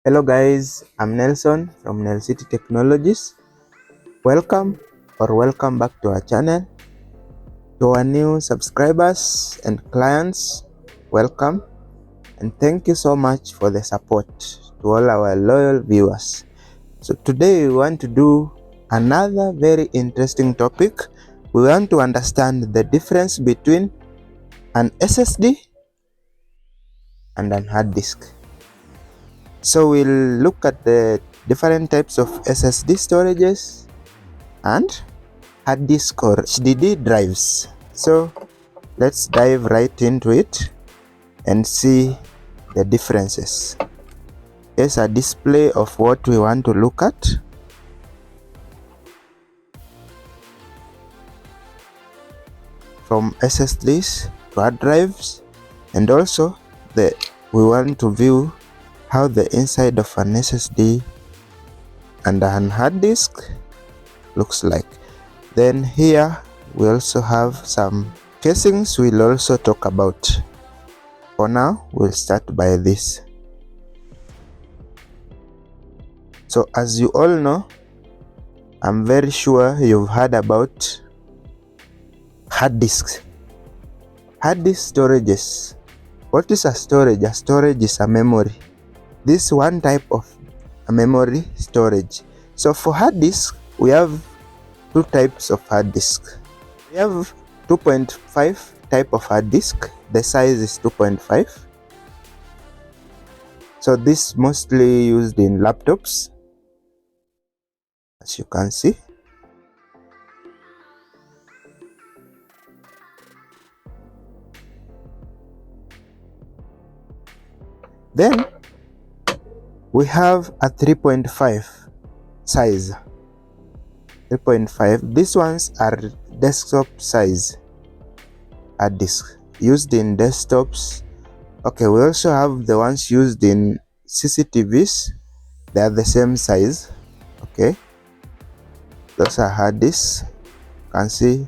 Hello guys, I'm Nelson from Nel City Technologies. Welcome back to our channel. To our new subscribers and clients, welcome and thank you so much for the support to all our loyal viewers. So today we want to do another very interesting topic. We want to understand the difference between an SSD and an hard disk. So we'll look at the different types of SSD storages and hard disk or HDD drives. So let's dive right into it and see the differences. Here's a display of what we want to look at. From SSDs to hard drives, and also we want to view how the inside of an SSD and an hard disk looks like. Then here we also have some casings we'll also talk about. For now, we'll start by this. So as you all know, I'm very sure you've heard about hard disks. Hard disk storages. What is a storage? A storage is a memory. This is one type of a memory storage. So for hard disk, we have two types of hard disk. We have 2.5 type of hard disk. The size is 2.5. So this mostly used in laptops, as you can see. Then we have a 3.5 size. 3.5. These ones are desktop size hard disk used in desktops. Okay, we also have the ones used in CCTVs. They are the same size. Okay, those are hard disks. You can see.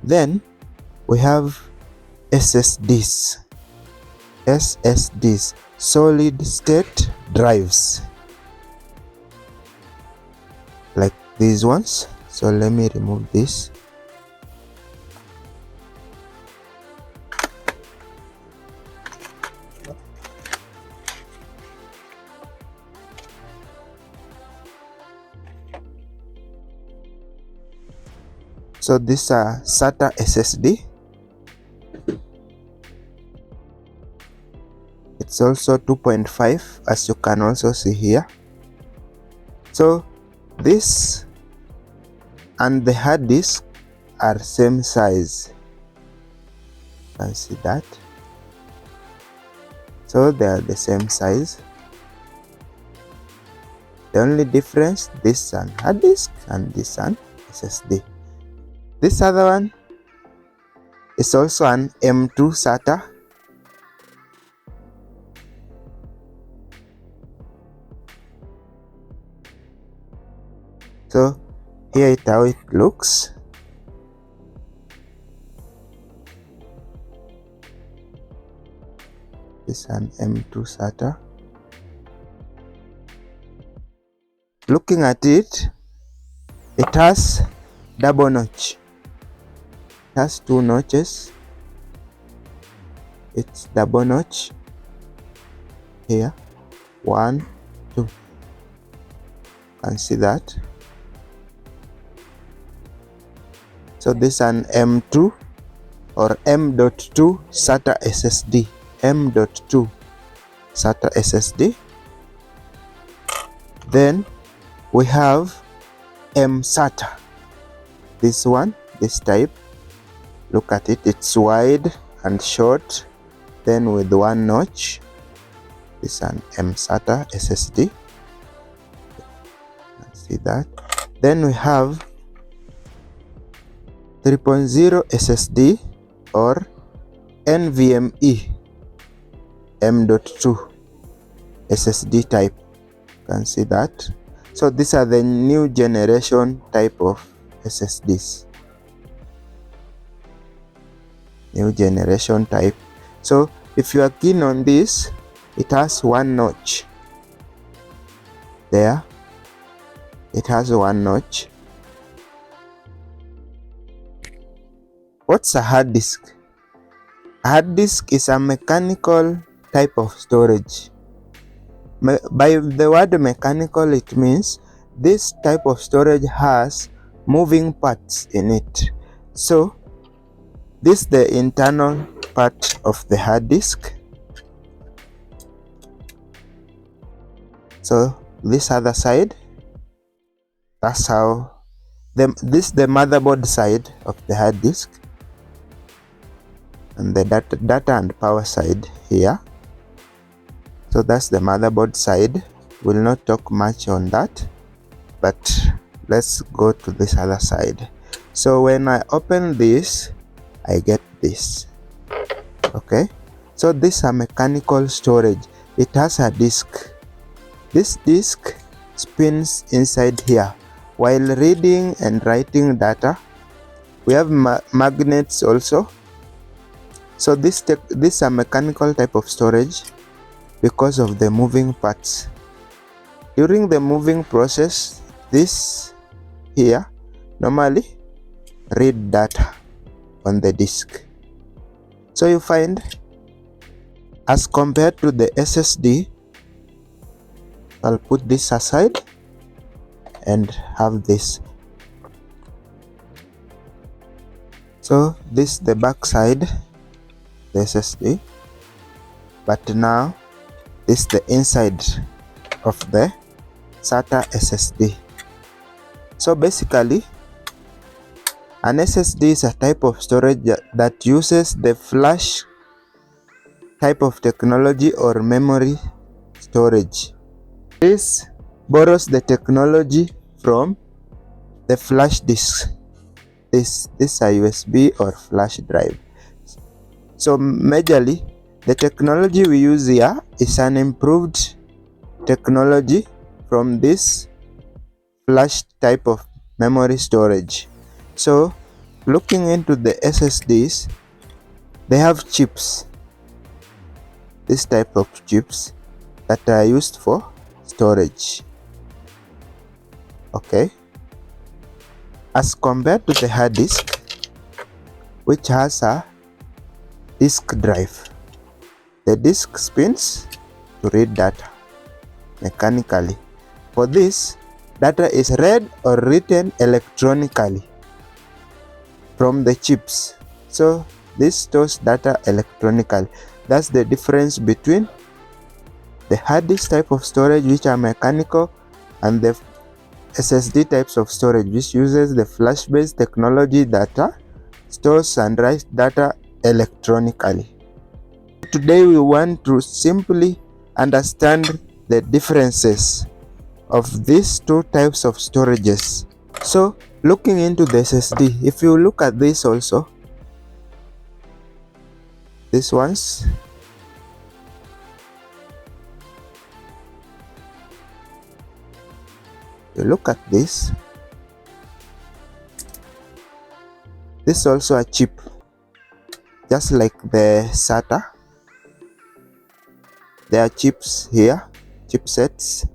Then we have SSDs. SSDs, solid state drives, like these ones. So let me remove this. So these are SATA SSD. It's also 2.5, as you can also see here. So this and the hard disk are same size. You can see that. So they are the same size. The only difference, this one hard disk and this one SSD. This other one is also an M2 SATA. So here is how it looks. This is an M2 SATA. Looking at it, it has double notch. It has two notches. It's double notch here. 1, 2. You can see that. So this is an M2 or M.2 SATA SSD. M.2 SATA SSD. Then we have M SATA. This one, this type. Look at it, it's wide and short, then with one notch. This is an M SATA SSD. Let's see that. Then we have 3.0 SSD or NVMe M.2 SSD type. You can see that. So these are the new generation type of SSDs. New generation type. So if you are keen on this, it has one notch there. It has one notch. What's a hard disk? A hard disk is a mechanical type of storage. By the word mechanical, it means this type of storage has moving parts in it. So this is the internal part of the hard disk. So this other side, that's how this is the motherboard side of the hard disk, and the data and power side here. So that's the motherboard side. We'll not talk much on that, but let's go to this other side. So when I open this, I get this. Okay, so this is a mechanical storage. It has a disk. This disk spins inside here while reading and writing data. We have magnets also. So this is a mechanical type of storage because of the moving parts. During the moving process, this here normally read data on the disk. So you find, as compared to the SSD, I'll put this aside and have this. So this is the back side, the SSD, but now this is the inside of the SATA SSD. So basically, an SSD is a type of storage that uses the flash type of technology or memory storage. This borrows the technology from the flash disk. This is a USB or flash drive. So majorly, the technology we use here is an improved technology from this flash type of memory storage. So looking into the SSDs, they have chips, this type of chips that are used for storage. Okay, as compared to the hard disk, which has a disk drive. The disk spins to read data mechanically. For this, data is read or written electronically from the chips. So this stores data electronically. That's the difference between the hard disk type of storage, which are mechanical, and the SSD types of storage, which uses the flash based technology that stores and writes data electronically. Today we want to simply understand the differences of these two types of storages. So looking into the SSD, if you look at this also, these ones, you look at this is also a chip, just like the SATA. There are chips here, chipsets,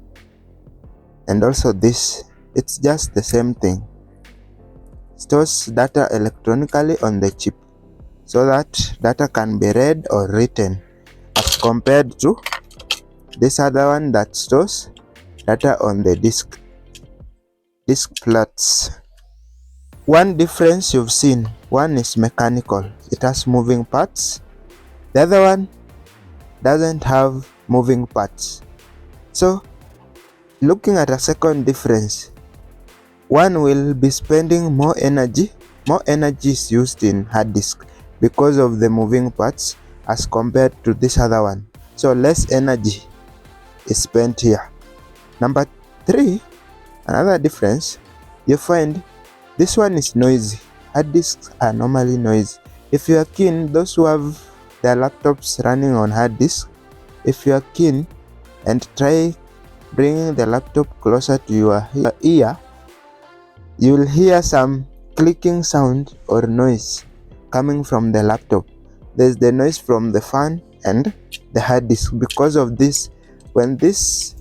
and also this, it's just the same thing. Stores data electronically on the chip so that data can be read or written, as compared to this other one that stores data on the disk plots. One difference you've seen, one is mechanical, it has moving parts. The other one doesn't have moving parts. So looking at a second difference, one will be spending more energy. More energy is used in hard disk because of the moving parts as compared to this other one. So less energy is spent here. Number 3, another difference, you find this one is noisy. Hard disks are normally noisy. If you are keen, those who have their laptops running on hard disk, if you are keen and try bringing the laptop closer to your ear, you'll hear some clicking sound or noise coming from the laptop. There's the noise from the fan and the hard disk. Because of this, when this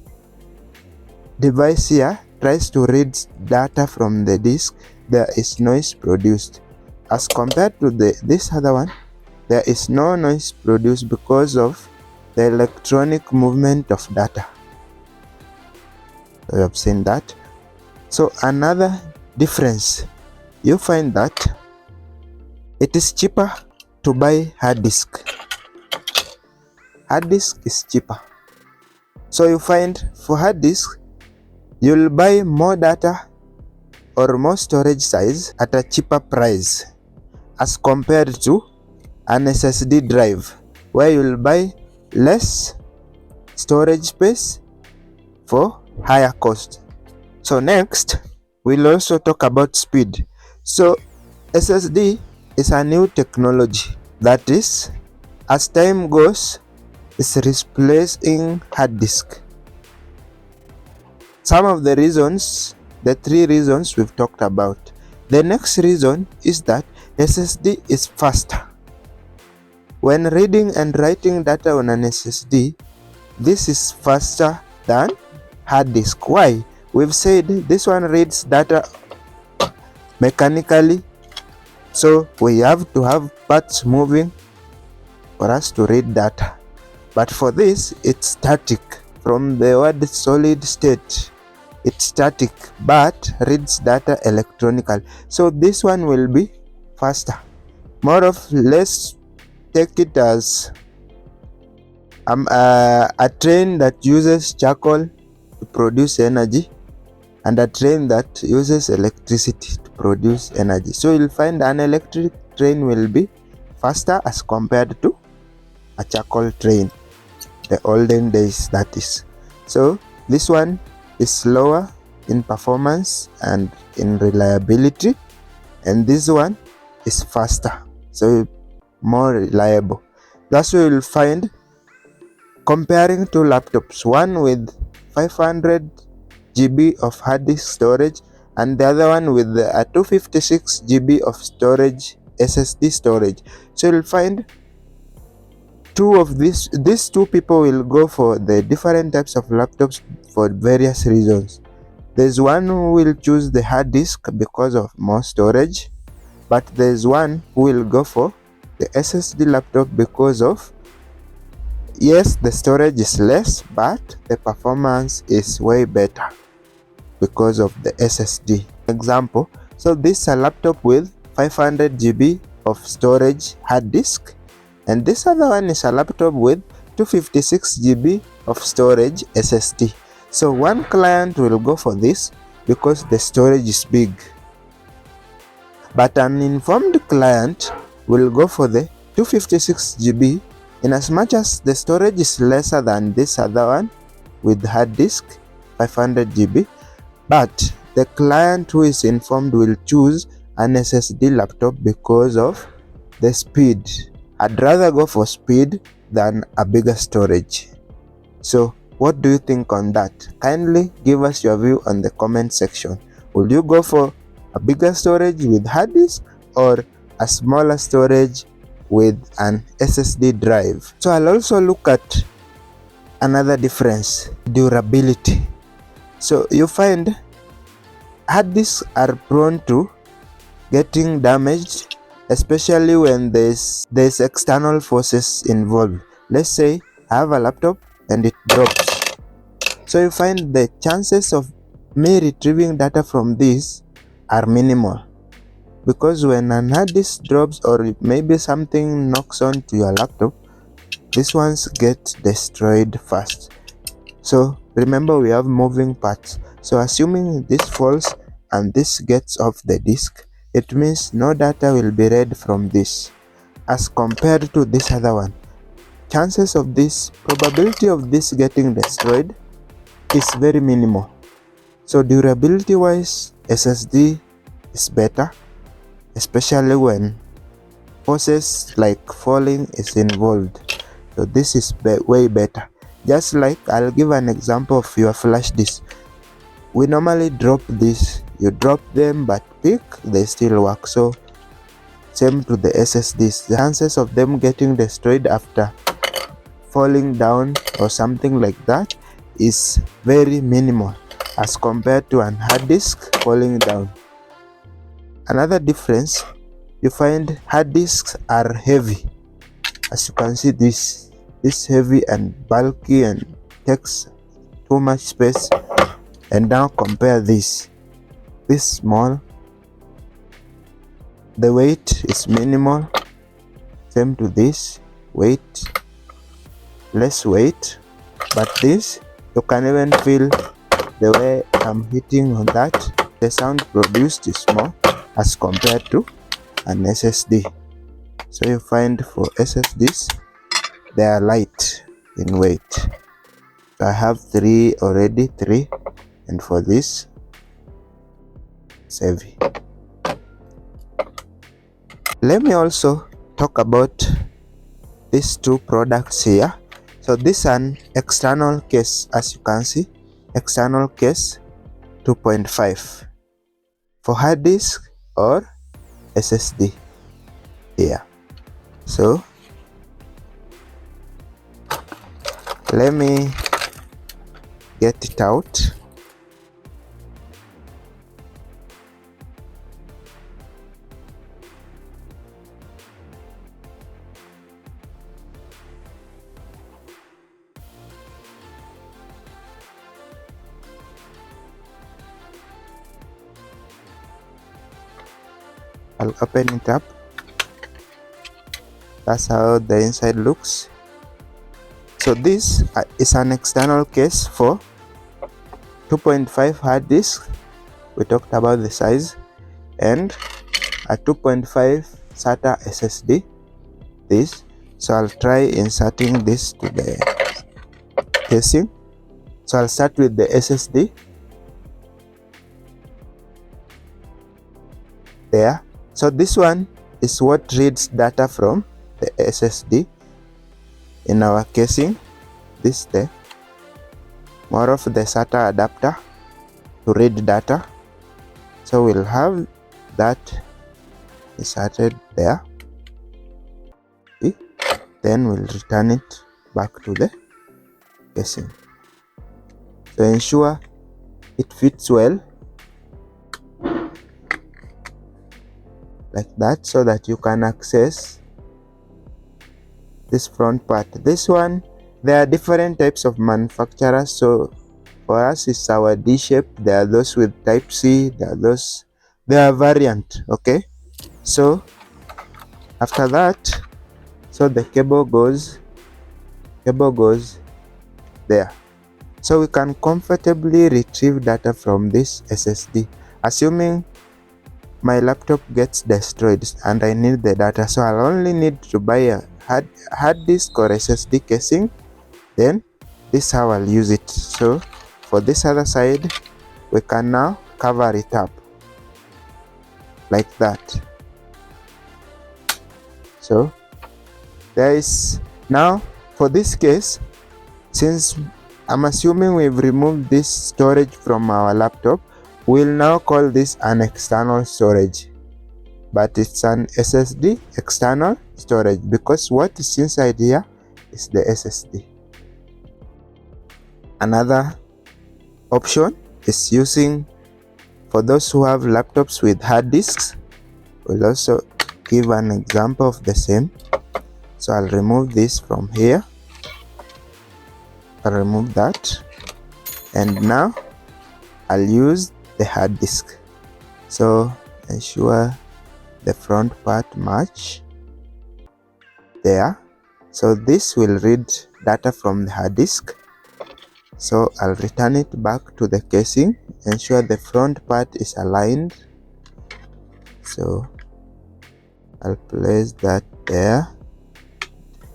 device here tries to read data from the disk, there is noise produced. As compared to this other one, there is no noise produced because of the electronic movement of data. You have seen that. So another difference, you find that it is cheaper to buy hard disk. Hard disk is cheaper. So you find for hard disk, you'll buy more data or more storage size at a cheaper price as compared to an SSD drive, where you'll buy less storage space for higher cost. So next, we'll also talk about speed. So SSD is a new technology that is, as time goes, is replacing hard disk. Some of the reasons, the 3 reasons we've talked about. The next reason is that SSD is faster. When reading and writing data on an SSD, this is faster than hard disk. Why? We've said this one reads data mechanically, so we have to have parts moving for us to read data. But for this, it's static. From the word solid state, it's static but reads data electronically. So this one will be faster. More of less, take it as a train that uses charcoal to produce energy and a train that uses electricity to produce energy. So you'll find an electric train will be faster as compared to a charcoal train, the olden days that is. So this one is slower in performance and in reliability, and this one is faster, so more reliable. That's why you'll find, comparing two laptops, one with 500 GB of hard disk storage and the other one with a 256 GB of storage, SSD storage. So you'll find these two people will go for the different types of laptops for various reasons. There's one who will choose the hard disk because of more storage, but there's one who will go for the SSD laptop because of, yes, the storage is less, but the performance is way better because of the SSD. Example, so this is a laptop with 500 GB of storage hard disk, and this other one is a laptop with 256 GB of storage SSD. So one client will go for this because the storage is big, but an informed client will go for the 256 GB in as much as the storage is lesser than this other one with hard disk 500 GB, but the client who is informed will choose an SSD laptop because of the speed. I'd rather go for speed than a bigger storage. So what do you think on that? Kindly give us your view on the comment section. Will you go for a bigger storage with hard disk or a smaller storage with an SSD drive? So I'll also look at another difference, durability. So you find hard disks are prone to getting damaged, especially when there's external forces involved. Let's say I have a laptop and it drops. So you find the chances of me retrieving data from this are minimal, because when an hard disk drops or maybe something knocks onto your laptop, these ones get destroyed fast. So remember, we have moving parts. So assuming this falls and this gets off the disk, it means no data will be read from this, as compared to this other one. Chances of this, probability of this getting destroyed is very minimal. So durability wise, SSD is better, especially when forces like falling is involved. So this is way better. Just like I'll give an example of your flash disk. We normally drop this, you drop them but pick, they still work. So same to the SSDs, the chances of them getting destroyed after falling down or something like that is very minimal as compared to an hard disk falling down. Another difference, you find hard disks are heavy. As you can see, this heavy and bulky and takes too much space. And now compare this small, the weight is minimal. Same to this, weight, less weight, but this you can even feel the way I'm hitting on that. The sound produced is more as compared to an SSD. So you find for SSDs, they are light in weight. So I have three already, and for this it's heavy. Let me also talk about these two products here. So this is an external case, as you can see, external case 2.5 for hard disk or SSD here. So let me get it out. I'll open it up. That's how the inside looks. So this is an external case for 2.5 hard disk. We talked about the size, and a 2.5 SATA SSD. This. So I'll try inserting this to the casing. So I'll start with the SSD. There. So this one is what reads data from the SSD in our casing. This there, more of the SATA adapter to read data. So we'll have that inserted there. Okay. Then we'll return it back to the casing. So ensure it fits well like that, so that you can access this front part. This one, there are different types of manufacturers. So for us, it's our D shape. There are those with type C, there are those, they are variant. Okay, so after that, so the cable goes there. So we can comfortably retrieve data from this SSD, assuming my laptop gets destroyed and I need the data. So I'll only need to buy a hard disk or SSD casing. Then this is how I'll use it. So for this other side, we can now cover it up like that. So there is, now for this case, since I'm assuming we've removed this storage from our laptop, we'll now call this an external storage, but it's an SSD external storage because what is inside here is the SSD. Another option is using, for those who have laptops with hard disks, we'll also give an example of the same. So I'll remove this from here. I'll remove that, and now I'll use the hard disk. So ensure the front part match there. So this will read data from the hard disk. So I'll return it back to the casing. Ensure the front part is aligned. So I'll place that there,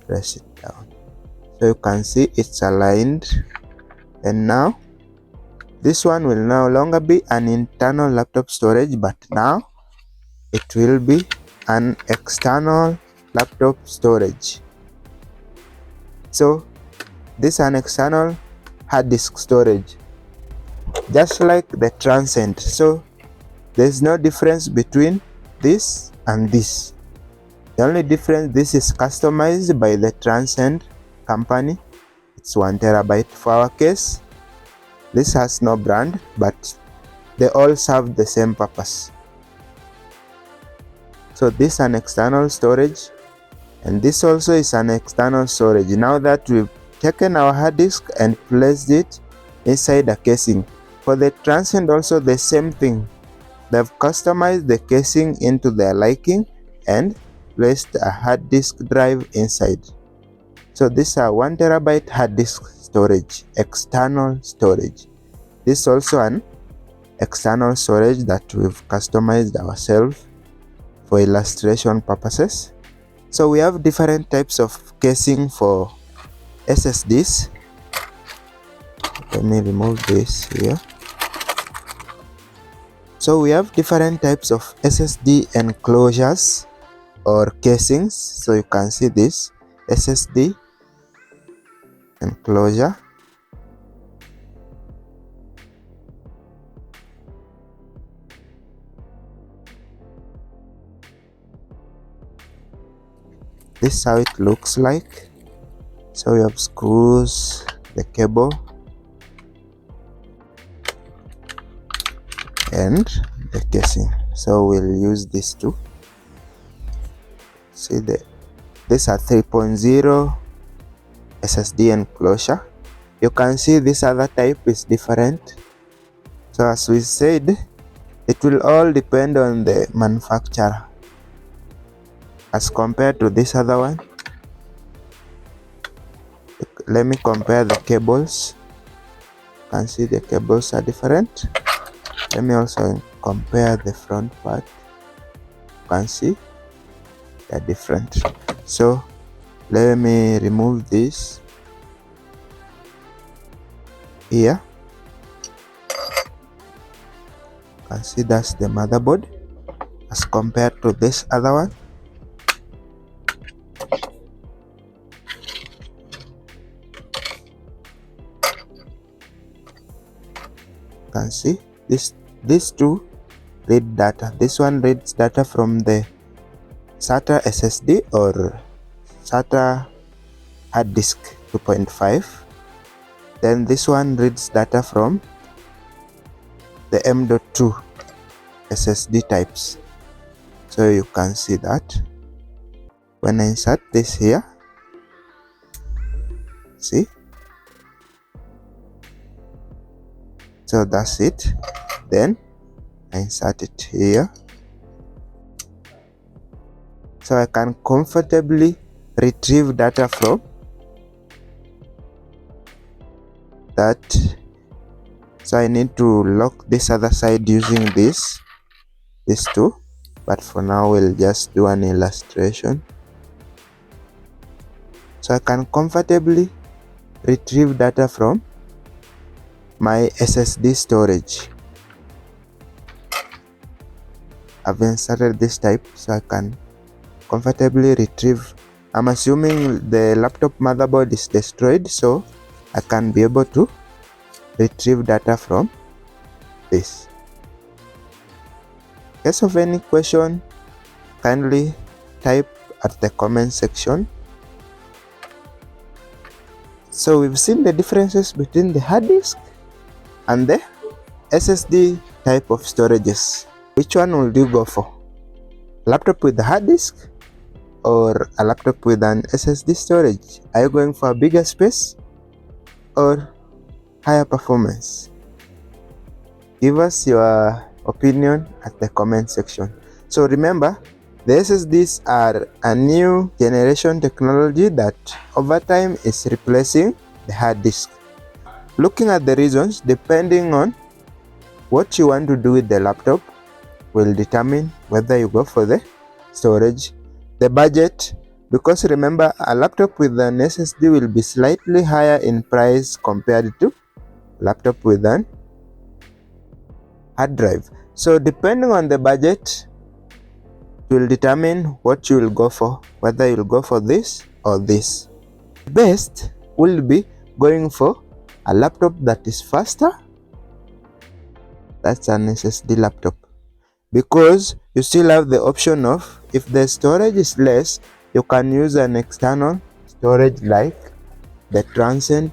press it down. So you can see it's aligned, and now this one will no longer be an internal laptop storage, but now it will be an external laptop storage. So This is an external hard disk storage, just like the Transcend. So there's no difference between this and this. The only difference, this is customized by the Transcend company. It's 1 terabyte. For our case, this has no brand, but they all serve the same purpose. So this is an external storage, and this also is an external storage. Now that we've taken our hard disk and placed it inside a casing, for the Transcend also the same thing. They've customized the casing into their liking and placed a hard disk drive inside. So this is a 1 terabyte hard disk storage, external storage. This is also an external storage that we've customized ourselves for illustration purposes. So we have different types of casing for SSDs. Let me remove this here. So we have different types of SSD enclosures or casings. So you can see this SSD enclosure. This is how it looks like. So we have screws, the cable, and the casing. So we'll use these two. See this are 3.0 SSD enclosure. You can see this other type is different. So as we said, it will all depend on the manufacturer. As compared to this other one, let me compare the cables. You can see the cables are different. Let me also compare the front part. You can see they're different. So let me remove this here. You can see that's the motherboard as compared to this other one. You can see these two read data. This one reads data from the SATA SSD or SATA hard disk 2.5. Then this one reads data from the M.2 SSD types. So you can see that when I insert this here, see, so that's it. Then I insert it here, so I can comfortably retrieve data from that. So I need to lock this other side using these two, but for now we'll just do an illustration. So I can comfortably retrieve data from my SSD storage. I've inserted this type so I can comfortably retrieve. I'm assuming the laptop motherboard is destroyed, so I can be able to retrieve data from this. In case of any question, kindly type at the comment section. So we've seen the differences between the hard disk and the SSD type of storages. Which one will you go for? Laptop with the hard disk or a laptop with an SSD storage? Are you going for a bigger space or higher performance? Give us your opinion at the comment section. So remember, the SSDs are a new generation technology that over time is replacing the hard disk. Looking at the reasons, depending on what you want to do with the laptop, will determine whether you go for the storage, the budget, because remember, a laptop with an SSD will be slightly higher in price compared to laptop with an hard drive. So depending on the budget, it will determine what you will go for, whether you will go for this or this. Best will be going for a laptop that is faster, that's an SSD laptop, because you still have the option of, if the storage is less, you can use an external storage like the Transcend,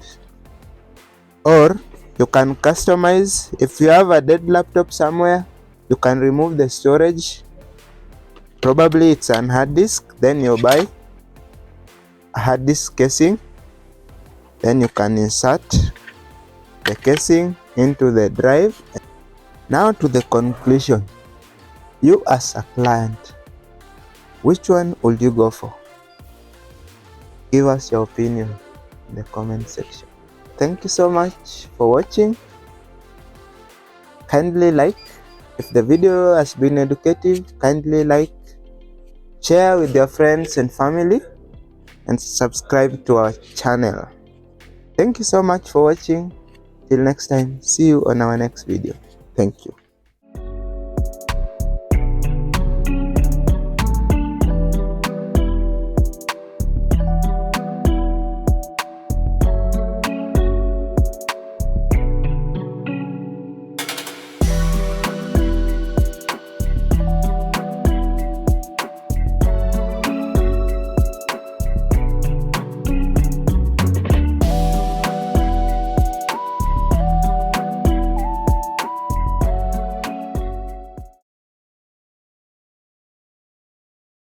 or you can customize. If you have a dead laptop somewhere, you can remove the storage. Probably it's an hard disk, then you buy a hard disk casing, then you can insert the casing into the drive. Now to the conclusion, you as a client, which one would you go for? Give us your opinion in the comment section. Thank you so much for watching. Kindly like. If the video has been educative, kindly like, share with your friends and family, and subscribe to our channel. Thank you so much for watching. Till next time, see you on our next video. Thank you.